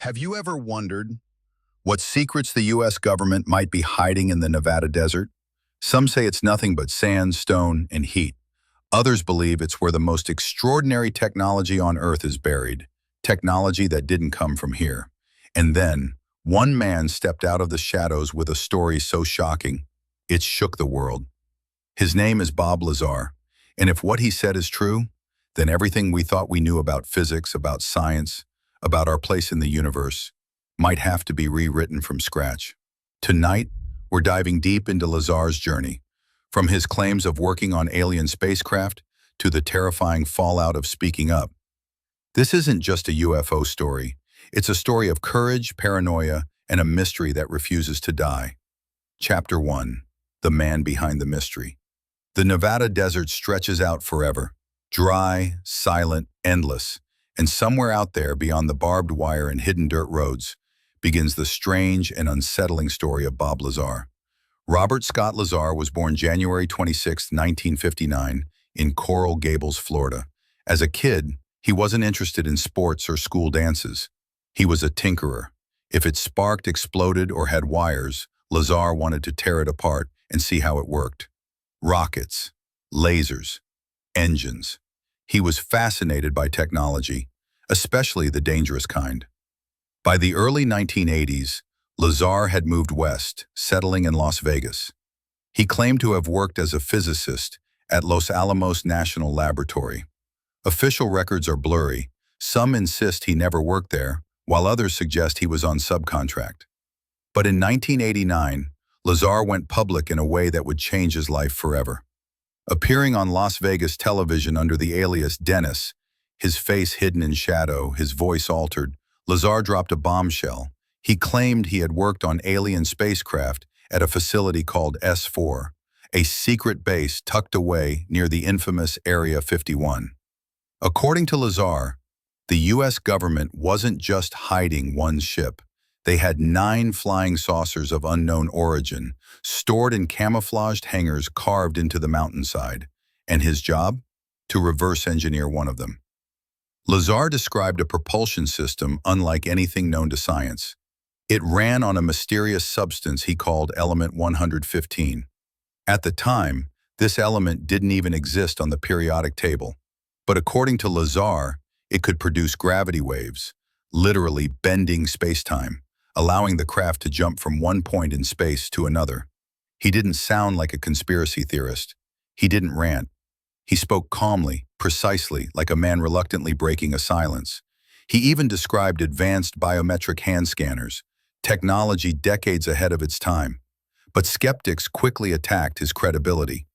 Have you ever wondered what secrets the U.S. government might be hiding in the Nevada desert? Some say it's nothing but sand, stone, and heat. Others believe it's where the most extraordinary technology on Earth is buried, technology that didn't come from here. And then, one man stepped out of the shadows with a story so shocking, it shook the world. His name is Bob Lazar, and if what he said is true, then everything we thought we knew about physics, about science, about our place in the universe, might have to be rewritten from scratch. Tonight, we're diving deep into Lazar's journey, from his claims of working on alien spacecraft to the terrifying fallout of speaking up. This isn't just a UFO story. It's a story of courage, paranoia, and a mystery that refuses to die. Chapter 1. The Man Behind the Mystery. The Nevada desert stretches out forever, dry, silent, endless, and somewhere out there beyond the barbed wire and hidden dirt roads begins the strange and unsettling story of Bob Lazar. Robert Scott Lazar was born January 26, 1959, in Coral Gables, Florida. As a kid, he wasn't interested in sports or school dances. He was a tinkerer. If it sparked, exploded, or had wires, Lazar wanted to tear it apart and see how it worked. Rockets, lasers, engines. He was fascinated by technology, especially the dangerous kind. By the early 1980s, Lazar had moved west, settling in Las Vegas. He claimed to have worked as a physicist at Los Alamos National Laboratory. Official records are blurry. Some insist he never worked there, while others suggest he was on subcontract. But in 1989, Lazar went public in a way that would change his life forever. Appearing on Las Vegas television under the alias Dennis, his face hidden in shadow, his voice altered, Lazar dropped a bombshell. He claimed he had worked on alien spacecraft at a facility called S4, a secret base tucked away near the infamous Area 51. According to Lazar, the U.S. government wasn't just hiding one ship. They had 9 flying saucers of unknown origin, stored in camouflaged hangars carved into the mountainside. And his job? To reverse engineer one of them. Lazar described a propulsion system unlike anything known to science. It ran on a mysterious substance he called Element 115. At the time, this element didn't even exist on the periodic table. But according to Lazar, it could produce gravity waves, literally bending space-time, allowing the craft to jump from one point in space to another. He didn't sound like a conspiracy theorist. He didn't rant. He spoke calmly, precisely, like a man reluctantly breaking a silence. He even described advanced biometric hand scanners, technology decades ahead of its time. But skeptics quickly attacked his credibility.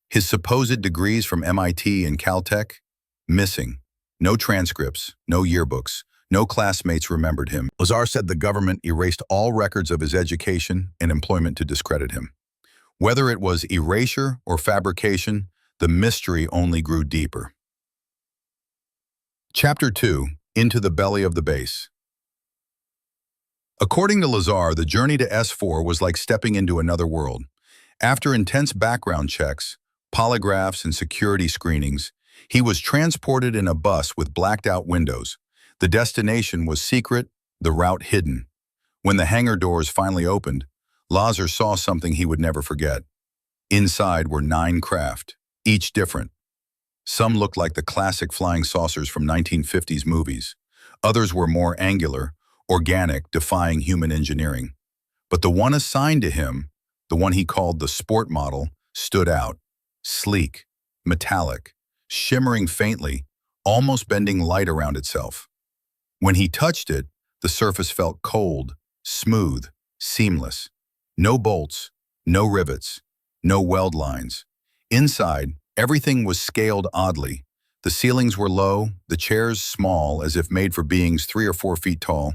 His supposed degrees from MIT and Caltech? Missing. No transcripts, no yearbooks. No classmates remembered him. Lazar said the government erased all records of his education and employment to discredit him. Whether it was erasure or fabrication, the mystery only grew deeper. Chapter 2. Into the Belly of the Base. According to Lazar, the journey to S4 was like stepping into another world. After intense background checks, polygraphs, and security screenings, he was transported in a bus with blacked-out windows. The destination was secret, the route hidden. When the hangar doors finally opened, Lazar saw something he would never forget. Inside were 9 craft, each different. Some looked like the classic flying saucers from 1950s movies. Others were more angular, organic, defying human engineering. But the one assigned to him, the one he called the sport model, stood out. Sleek, metallic, shimmering faintly, almost bending light around itself. When he touched it, the surface felt cold, smooth, seamless. No bolts, no rivets, no weld lines. Inside, everything was scaled oddly. The ceilings were low, the chairs small, as if made for beings 3 or 4 feet tall.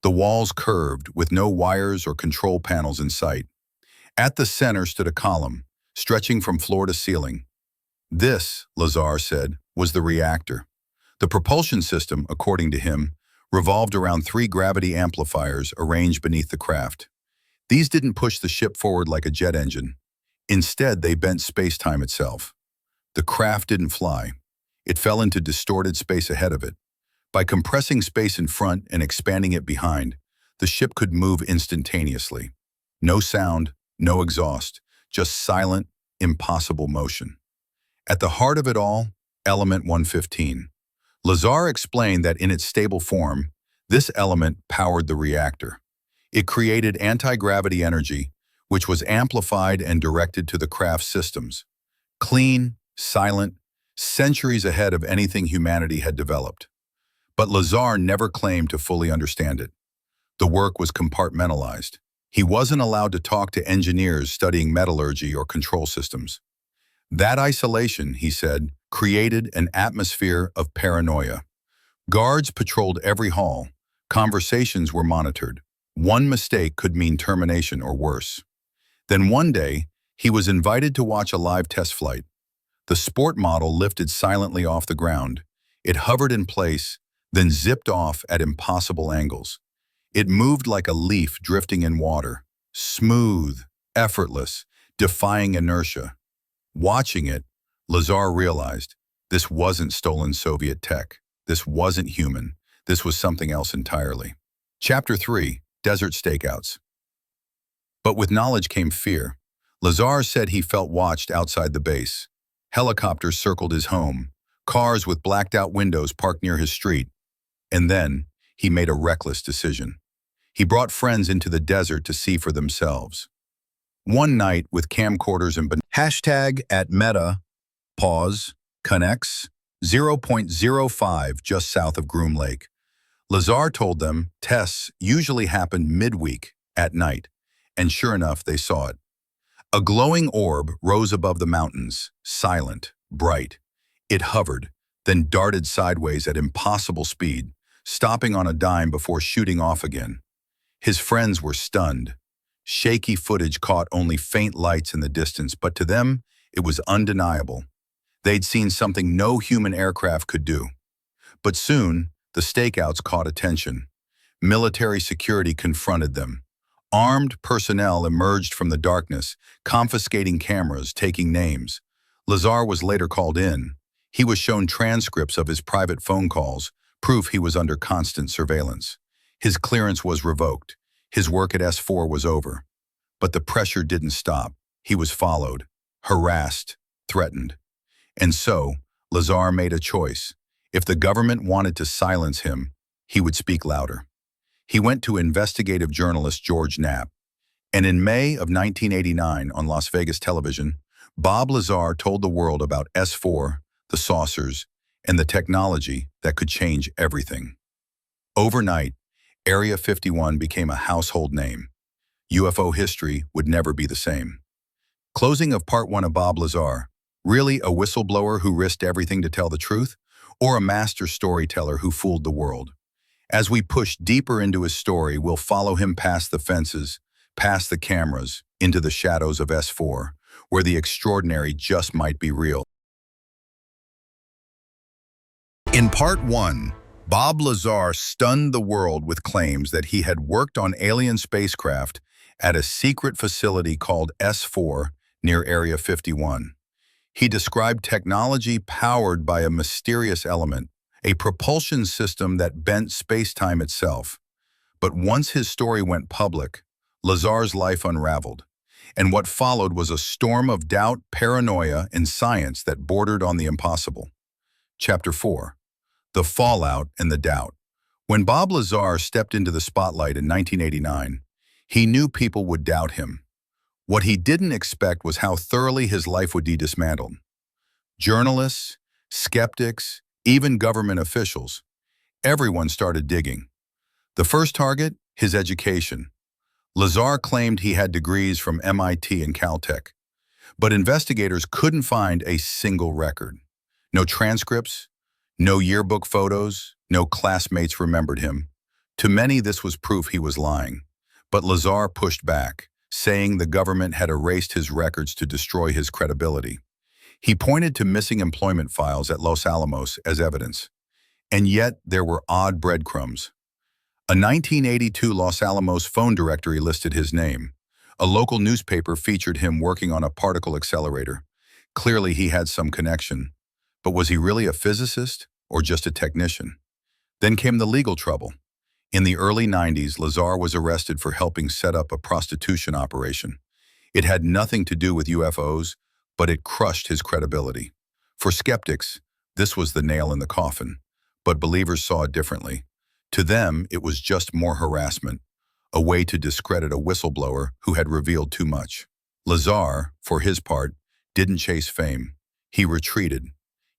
The walls curved, with no wires or control panels in sight. At the center stood a column, stretching from floor to ceiling. This, Lazar said, was the reactor. The propulsion system, according to him, revolved around 3 gravity amplifiers arranged beneath the craft. These didn't push the ship forward like a jet engine. Instead, they bent space-time itself. The craft didn't fly. It fell into distorted space ahead of it. By compressing space in front and expanding it behind, the ship could move instantaneously. No sound, no exhaust, just silent, impossible motion. At the heart of it all, element 115. Lazar explained that in its stable form, this element powered the reactor. It created anti-gravity energy, which was amplified and directed to the craft's systems. Clean, silent, centuries ahead of anything humanity had developed. But Lazar never claimed to fully understand it. The work was compartmentalized. He wasn't allowed to talk to engineers studying metallurgy or control systems. That isolation, he said, created an atmosphere of paranoia. Guards patrolled every hall. Conversations were monitored. One mistake could mean termination or worse. Then one day, he was invited to watch a live test flight. The sport model lifted silently off the ground. It hovered in place, then zipped off at impossible angles. It moved like a leaf drifting in water, smooth, effortless, defying inertia. Watching it, Lazar realized this wasn't stolen Soviet tech. This wasn't human. This was something else entirely. Chapter 3, Desert Stakeouts. But with knowledge came fear. Lazar said he felt watched outside the base. Helicopters circled his home, cars with blacked-out windows parked near his street. And then, he made a reckless decision. He brought friends into the desert to see for themselves. One night, with camcorders and hashtag at Meta, pause, connects, 0.05 just south of Groom Lake. Lazar told them tests usually happened midweek, at night, and sure enough, they saw it. A glowing orb rose above the mountains, silent, bright. It hovered, then darted sideways at impossible speed, stopping on a dime before shooting off again. His friends were stunned. Shaky footage caught only faint lights in the distance, but to them, it was undeniable. They'd seen something no human aircraft could do. But soon, the stakeouts caught attention. Military security confronted them. Armed personnel emerged from the darkness, confiscating cameras, taking names. Lazar was later called in. He was shown transcripts of his private phone calls, proof he was under constant surveillance. His clearance was revoked. His work at S4 was over. But the pressure didn't stop. He was followed, harassed, threatened. And so, Lazar made a choice. If the government wanted to silence him, he would speak louder. He went to investigative journalist George Knapp. And in May of 1989 on Las Vegas television, Bob Lazar told the world about S4, the saucers, and the technology that could change everything. Overnight, Area 51 became a household name. UFO history would never be the same. Closing of Part 1 of Bob Lazar. Really a whistleblower who risked everything to tell the truth, or a master storyteller who fooled the world? As we push deeper into his story, we'll follow him past the fences, past the cameras, into the shadows of S4, where the extraordinary just might be real. In Part 1, Bob Lazar stunned the world with claims that he had worked on alien spacecraft at a secret facility called S4 near Area 51. He described technology powered by a mysterious element, a propulsion system that bent space-time itself. But once his story went public, Lazar's life unraveled, and what followed was a storm of doubt, paranoia, and science that bordered on the impossible. Chapter 4. The Fallout and the Doubt. When Bob Lazar stepped into the spotlight in 1989, he knew people would doubt him. What he didn't expect was how thoroughly his life would be dismantled. Journalists, skeptics, even government officials, everyone started digging. The first target, his education. Lazar claimed he had degrees from MIT and Caltech, but investigators couldn't find a single record. No transcripts, no yearbook photos, no classmates remembered him. To many, this was proof he was lying. But Lazar pushed back, saying the government had erased his records to destroy his credibility. He pointed to missing employment files at Los Alamos as evidence. And yet, there were odd breadcrumbs. A 1982 Los Alamos phone directory listed his name. A local newspaper featured him working on a particle accelerator. Clearly, he had some connection. But was he really a physicist or just a technician? Then came the legal trouble. In the early 90s, Lazar was arrested for helping set up a prostitution operation. It had nothing to do with UFOs, but it crushed his credibility. For skeptics, this was the nail in the coffin, but believers saw it differently. To them, it was just more harassment, a way to discredit a whistleblower who had revealed too much. Lazar, for his part, didn't chase fame. He retreated.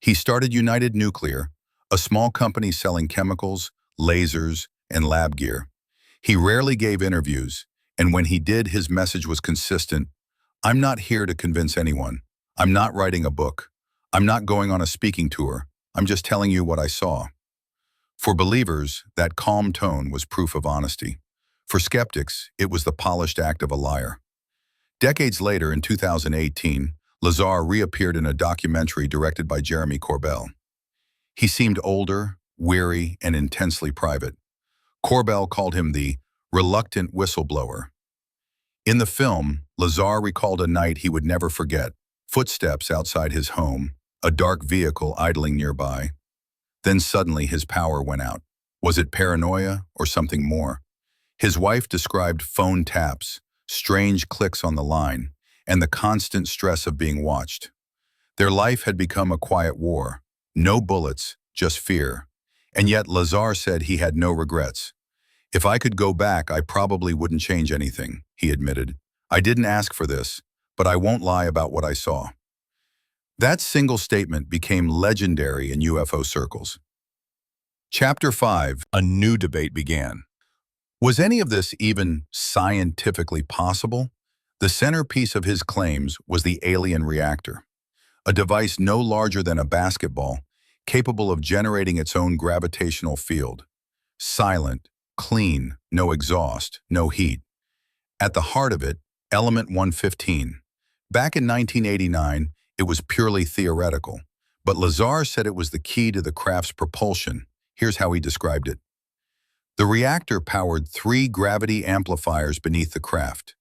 He started United Nuclear, a small company selling chemicals, lasers, and lab gear. He rarely gave interviews, and when he did, his message was consistent. I'm not here to convince anyone. I'm not writing a book. I'm not going on a speaking tour. I'm just telling you what I saw. For believers, that calm tone was proof of honesty. For skeptics, it was the polished act of a liar. Decades later, in 2018, Lazar reappeared in a documentary directed by Jeremy Corbell. He seemed older, weary, and intensely private. Corbell called him the reluctant whistleblower. In the film, Lazar recalled a night he would never forget: footsteps outside his home, a dark vehicle idling nearby. Then suddenly his power went out. Was it paranoia or something more? His wife described phone taps, strange clicks on the line, and the constant stress of being watched. Their life had become a quiet war. No bullets, just fear. And yet Lazar said he had no regrets. If I could go back, I probably wouldn't change anything, he admitted. I didn't ask for this, but I won't lie about what I saw. That single statement became legendary in UFO circles. Chapter 5. A new debate began. Was any of this even scientifically possible? The centerpiece of his claims was the alien reactor, a device no larger than a basketball, capable of generating its own gravitational field. Silent, clean, no exhaust, no heat. At the heart of it, element 115. Back in 1989, it was purely theoretical, but Lazar said it was the key to the craft's propulsion. Here's how he described it. The reactor powered 3 gravity amplifiers beneath the craft.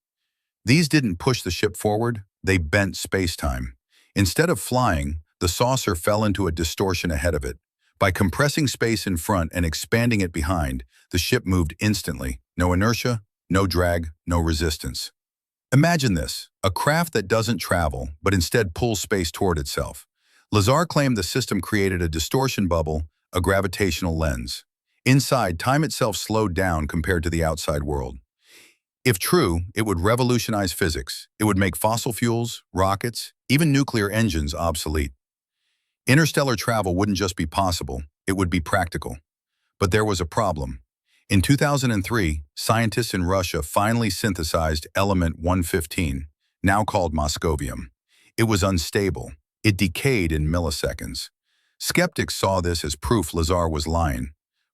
These didn't push the ship forward, they bent space-time. Instead of flying, the saucer fell into a distortion ahead of it. By compressing space in front and expanding it behind, the ship moved instantly. No inertia, no drag, no resistance. Imagine this, a craft that doesn't travel, but instead pulls space toward itself. Lazar claimed the system created a distortion bubble, a gravitational lens. Inside, time itself slowed down compared to the outside world. If true, it would revolutionize physics. It would make fossil fuels, rockets, even nuclear engines obsolete. Interstellar travel wouldn't just be possible, it would be practical. But there was a problem. In 2003, scientists in Russia finally synthesized element 115, now called moscovium. It was unstable. It decayed in milliseconds. Skeptics saw this as proof Lazar was lying.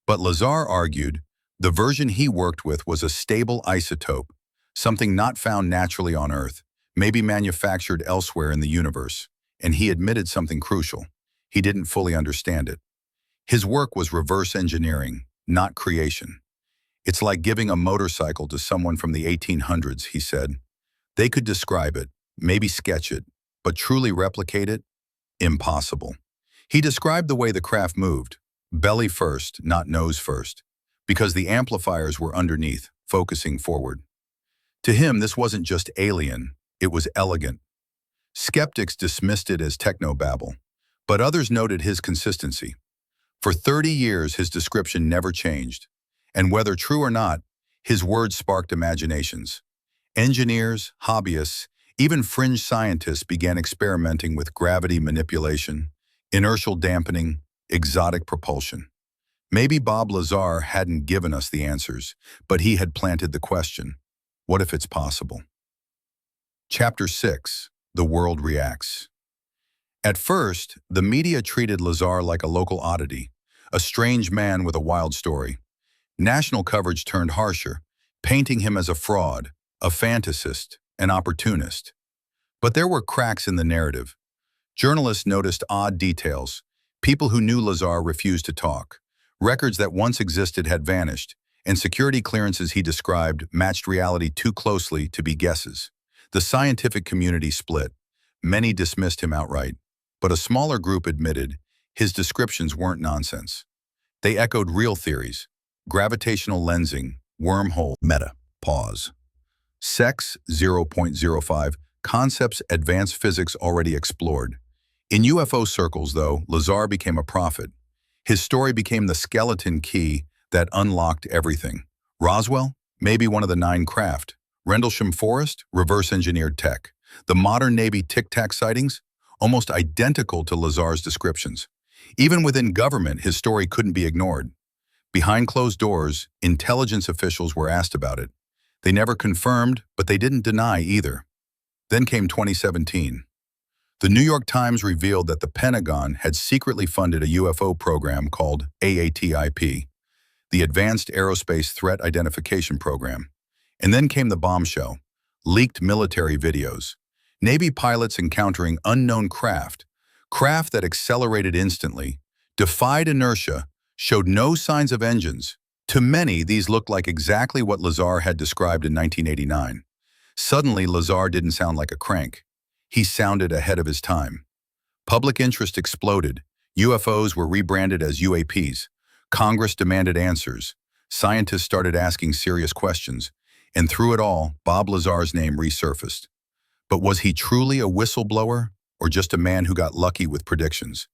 But Lazar argued the version he worked with was a stable isotope, something not found naturally on Earth, maybe manufactured elsewhere in the universe. And he admitted something crucial. He didn't fully understand it. His work was reverse engineering, not creation. It's like giving a motorcycle to someone from the 1800s, he said. They could describe it, maybe sketch it, but truly replicate it? Impossible. He described the way the craft moved, belly first, not nose first, because the amplifiers were underneath, focusing forward. To him, this wasn't just alien, it was elegant. Skeptics dismissed it as technobabble, but others noted his consistency. For 30 years, his description never changed. And whether true or not, his words sparked imaginations. Engineers, hobbyists, even fringe scientists began experimenting with gravity manipulation, inertial dampening, exotic propulsion. Maybe Bob Lazar hadn't given us the answers, but he had planted the question, what if it's possible? Chapter 6. The World Reacts. At first, the media treated Lazar like a local oddity, a strange man with a wild story. National coverage turned harsher, painting him as a fraud, a fantasist, an opportunist. But there were cracks in the narrative. Journalists noticed odd details. People who knew Lazar refused to talk. Records that once existed had vanished, and security clearances he described matched reality too closely to be guesses. The scientific community split. Many dismissed him outright, but a smaller group admitted his descriptions weren't nonsense. They echoed real theories: gravitational lensing, wormhole, meta, pause. Sex 0.05, concepts advanced physics already explored. In UFO circles, though, Lazar became a prophet. His story became the skeleton key that unlocked everything. Roswell? Maybe one of the 9 craft. Rendlesham Forest? Reverse-engineered tech. The modern Navy Tic Tac sightings? Almost identical to Lazar's descriptions. Even within government, his story couldn't be ignored. Behind closed doors, intelligence officials were asked about it. They never confirmed, but they didn't deny either. Then came 2017. The New York Times revealed that the Pentagon had secretly funded a UFO program called AATIP, the Advanced Aerospace Threat Identification Program. And then came the bombshell: leaked military videos. Navy pilots encountering unknown craft that accelerated instantly, defied inertia, showed no signs of engines. To many, these looked like exactly what Lazar had described in 1989. Suddenly, Lazar didn't sound like a crank. He sounded ahead of his time. Public interest exploded. UFOs were rebranded as UAPs. Congress demanded answers. Scientists started asking serious questions. And through it all, Bob Lazar's name resurfaced. But was he truly a whistleblower, or just a man who got lucky with predictions?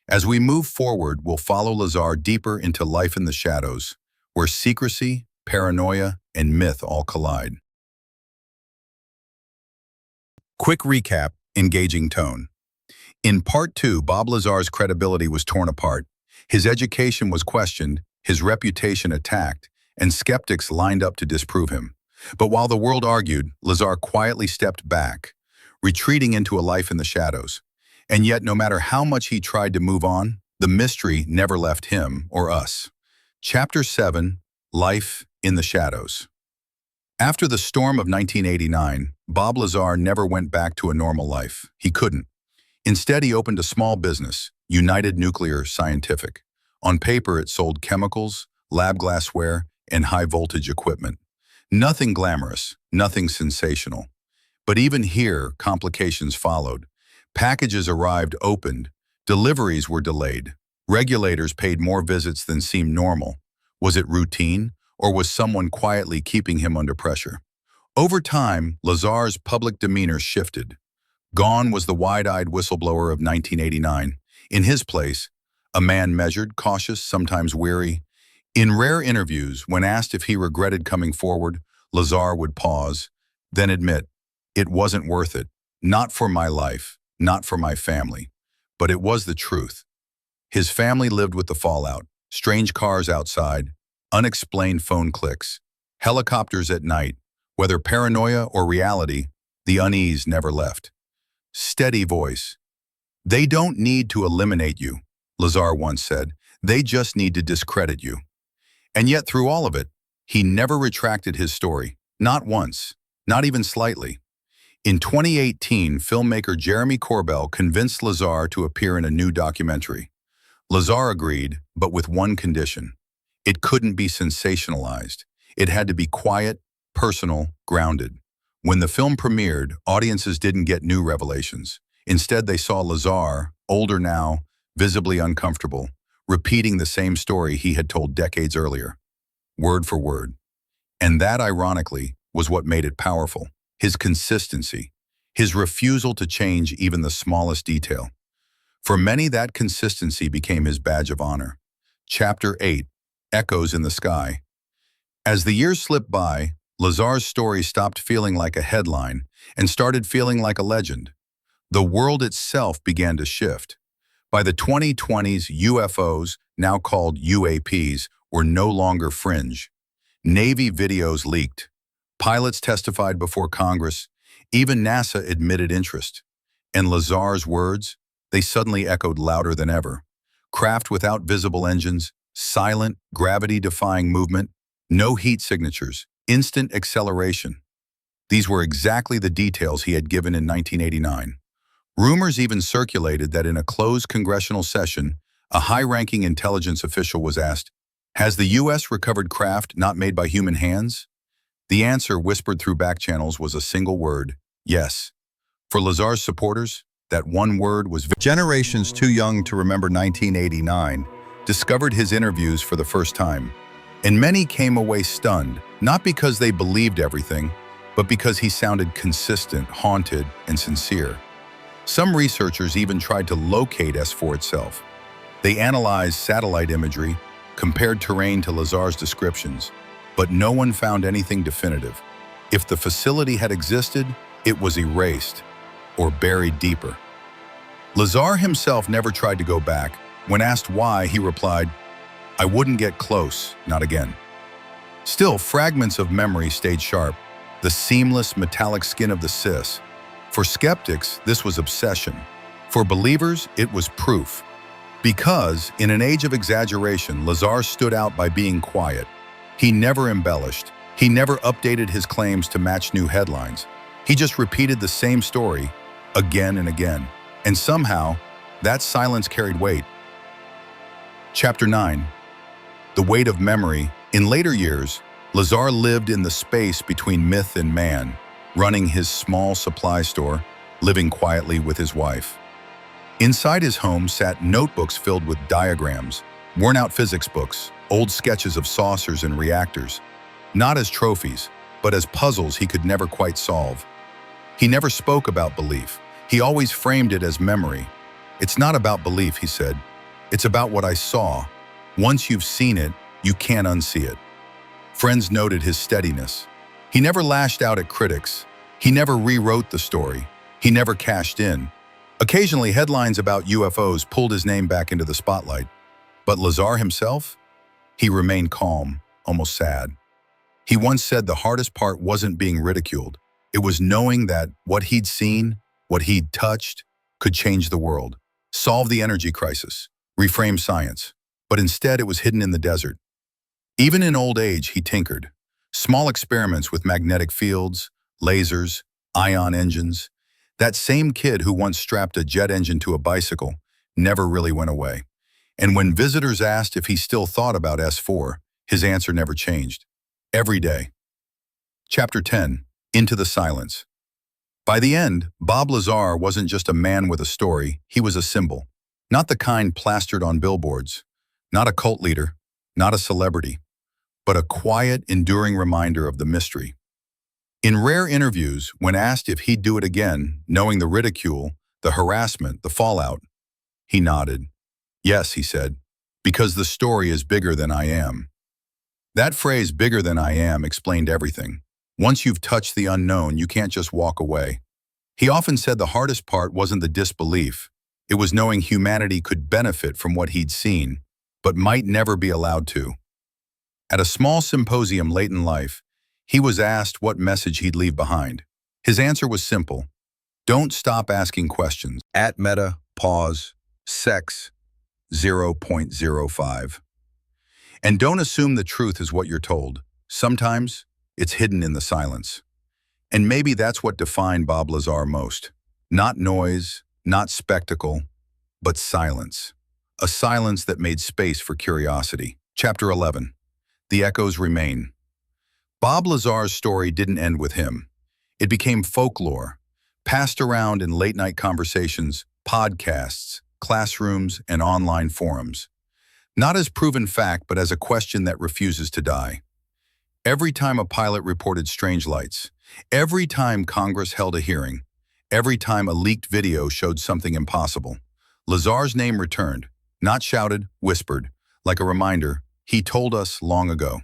As we move forward, we'll follow Lazar deeper into life in the shadows, where secrecy, paranoia, and myth all collide. Quick recap, engaging tone. In Part 2, Bob Lazar's credibility was torn apart. His education was questioned, his reputation attacked, and skeptics lined up to disprove him. But while the world argued, Lazar quietly stepped back, retreating into a life in the shadows. And yet, no matter how much he tried to move on, the mystery never left him or us. Chapter 7, Life in the Shadows. After the storm of 1989, Bob Lazar never went back to a normal life. He couldn't. Instead, he opened a small business, United Nuclear Scientific. On paper, it sold chemicals, lab glassware, and high-voltage equipment. Nothing glamorous, nothing sensational. But even here, complications followed. Packages arrived opened, deliveries were delayed. Regulators paid more visits than seemed normal. Was it routine, or was someone quietly keeping him under pressure? Over time, Lazar's public demeanor shifted. Gone was the wide-eyed whistleblower of 1989. In his place, a man measured, cautious, sometimes weary. In rare interviews, when asked if he regretted coming forward, Lazar would pause, then admit, "It wasn't worth it. Not for my life, not for my family." But it was the truth. His family lived with the fallout: strange cars outside, unexplained phone clicks, helicopters at night. Whether paranoia or reality, the unease never left. Steady voice. "They don't need to eliminate you," Lazar once said. "They just need to discredit you." And yet, through all of it, he never retracted his story. Not once. Not even slightly. In 2018, filmmaker Jeremy Corbell convinced Lazar to appear in a new documentary. Lazar agreed, but with one condition: it couldn't be sensationalized. It had to be quiet, personal, grounded. When the film premiered, audiences didn't get new revelations. Instead, they saw Lazar, older now, visibly uncomfortable, repeating the same story he had told decades earlier, word for word. And that, ironically, was what made it powerful: his consistency, his refusal to change even the smallest detail. For many, that consistency became his badge of honor. Chapter 8, Echoes in the Sky. As the years slipped by, Lazar's story stopped feeling like a headline and started feeling like a legend. The world itself began to shift. By the 2020s, UFOs, now called UAPs, were no longer fringe. Navy videos leaked. Pilots testified before Congress. Even NASA admitted interest. And Lazar's words, they suddenly echoed louder than ever. Craft without visible engines, silent, gravity-defying movement, no heat signatures, instant acceleration. These were exactly the details he had given in 1989. Rumors even circulated that in a closed congressional session, a high-ranking intelligence official was asked, "Has the U.S. recovered craft not made by human hands?" The answer, whispered through back channels, was a single word: yes. For Lazar's supporters, that one word was generations too young to remember 1989. discovered his interviews for the first time. And many came away stunned, not because they believed everything, but because he sounded consistent, haunted, and sincere. Some researchers even tried to locate S4 itself. They analyzed satellite imagery, compared terrain to Lazar's descriptions, but no one found anything definitive. If the facility had existed, it was erased or buried deeper. Lazar himself never tried to go back. When asked why, he replied, "I wouldn't get close, not again." Still, fragments of memory stayed sharp, the seamless metallic skin of the cis. For skeptics, this was obsession. For believers, it was proof. Because, in an age of exaggeration, Lazar stood out by being quiet. He never embellished. He never updated his claims to match new headlines. He just repeated the same story again and again. And somehow, that silence carried weight. Chapter 9. The Weight of Memory. In later years, Lazar lived in the space between myth and man, running his small supply store, living quietly with his wife. Inside his home sat notebooks filled with diagrams, worn-out physics books, old sketches of saucers and reactors, not as trophies, but as puzzles he could never quite solve. He never spoke about belief. He always framed it as memory. "It's not about belief," he said. "It's about what I saw. Once you've seen it, you can't unsee it." Friends noted his steadiness. He never lashed out at critics. He never rewrote the story. He never cashed in. Occasionally, headlines about UFOs pulled his name back into the spotlight. But Lazar himself? He remained calm, almost sad. He once said the hardest part wasn't being ridiculed. It was knowing that what he'd seen, what he'd touched, could change the world, solve the energy crisis, reframe science. But instead, it was hidden in the desert. Even in old age, he tinkered. Small experiments with magnetic fields, lasers, ion engines. That same kid who once strapped a jet engine to a bicycle never really went away. And when visitors asked if he still thought about S4, his answer never changed. Every day. Chapter 10. Into the Silence. By the end, Bob Lazar wasn't just a man with a story, he was a symbol. Not the kind plastered on billboards, not a cult leader, not a celebrity, but a quiet, enduring reminder of the mystery. In rare interviews, when asked if he'd do it again, knowing the ridicule, the harassment, the fallout, he nodded. "Yes," he said, "because the story is bigger than I am." That phrase, "bigger than I am," explained everything. Once you've touched the unknown, you can't just walk away. He often said the hardest part wasn't the disbelief. It was knowing humanity could benefit from what he'd seen, but might never be allowed to. At a small symposium late in life, he was asked what message he'd leave behind. His answer was simple. Don't stop asking questions. At Meta, pause, sex, 0.05. And don't assume the truth is what you're told. Sometimes, it's hidden in the silence. And maybe that's what defined Bob Lazar most. Not noise, not spectacle, but silence. A silence that made space for curiosity. Chapter 11. The Echoes Remain. Bob Lazar's story didn't end with him. It became folklore, passed around in late-night conversations, podcasts, classrooms, and online forums. Not as proven fact, but as a question that refuses to die. Every time a pilot reported strange lights, every time Congress held a hearing, every time a leaked video showed something impossible, Lazar's name returned, not shouted, whispered, like a reminder, he told us long ago.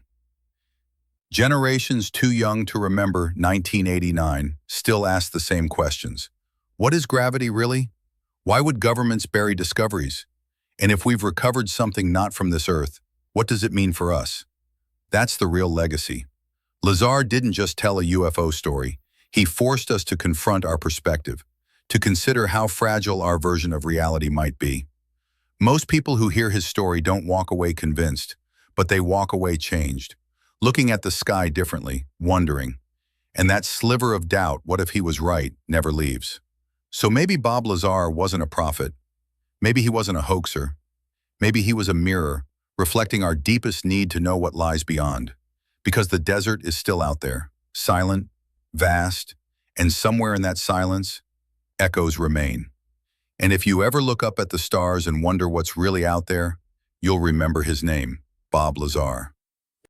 Generations too young to remember 1989 still ask the same questions. What is gravity really? Why would governments bury discoveries? And if we've recovered something not from this earth, what does it mean for us? That's the real legacy. Lazar didn't just tell a UFO story. He forced us to confront our perspective, to consider how fragile our version of reality might be. Most people who hear his story don't walk away convinced, but they walk away changed, looking at the sky differently, wondering. And that sliver of doubt, what if he was right, never leaves. So maybe Bob Lazar wasn't a prophet. Maybe he wasn't a hoaxer. Maybe he was a mirror, reflecting our deepest need to know what lies beyond. Because the desert is still out there, silent, vast, and somewhere in that silence, echoes remain. And if you ever look up at the stars and wonder what's really out there, You'll remember his name, Bob Lazar.